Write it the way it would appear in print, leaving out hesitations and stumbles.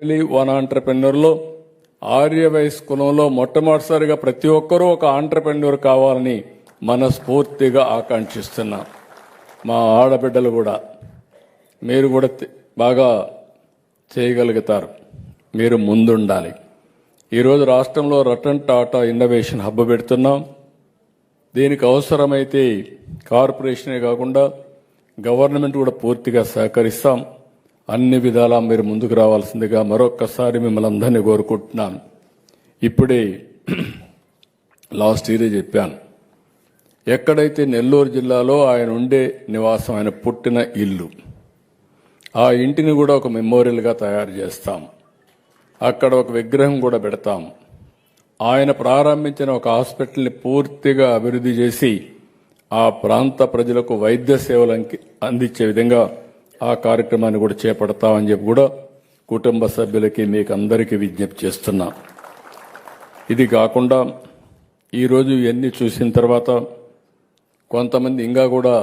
One ఆంటర్ప్రెన్యూర్లో ఆర్యవైస్ కులంలో మొట్టమొదటిసారిగా ప్రతి ఒక్కరూ ఒక ఆంటర్ప్రెన్యూర్ కావాలని మనస్ఫూర్తిగా ఆకాంక్షిస్తున్నాం. మా ఆడబిడ్డలు కూడా మీరు కూడా బాగా చేయగలుగుతారు. మీరు ముందుండాలి. ఈరోజు రాష్ట్రంలో రతన్ టాటా ఇన్నోవేషన్ హబ్ పెడుతున్నాం. దీనికి అవసరమైతే కార్పొరేషనే కాకుండా గవర్నమెంట్ కూడా పూర్తిగా సహకరిస్తాం. అన్ని విధాలా మీరు ముందుకు రావాల్సిందిగా మరొక్కసారి మిమ్మల్ని అందరినీ కోరుకుంటున్నాను. ఇప్పుడే లాస్ట్ ఇయరే చెప్పాను, ఎక్కడైతే నెల్లూరు జిల్లాలో ఆయన ఉండే నివాసం, ఆయన పుట్టిన ఇల్లు, ఆ ఇంటిని కూడా ఒక మెమోరియల్గా తయారు చేస్తాం. అక్కడ ఒక విగ్రహం కూడా పెడతాం. ఆయన ప్రారంభించిన ఒక హాస్పిటల్ని పూర్తిగా అభివృద్ధి చేసి ఆ ప్రాంత ప్రజలకు వైద్య సేవలు అందించే విధంగా ఆ కార్యక్రమాన్ని కూడా చేపడతామని చెప్పి కూడా కుటుంబ సభ్యులకి మీకు అందరికీ విజ్ఞప్తి చేస్తున్నా. ఇది కాకుండా ఈరోజు ఇవన్నీ చూసిన తర్వాత కొంతమంది ఇంకా కూడా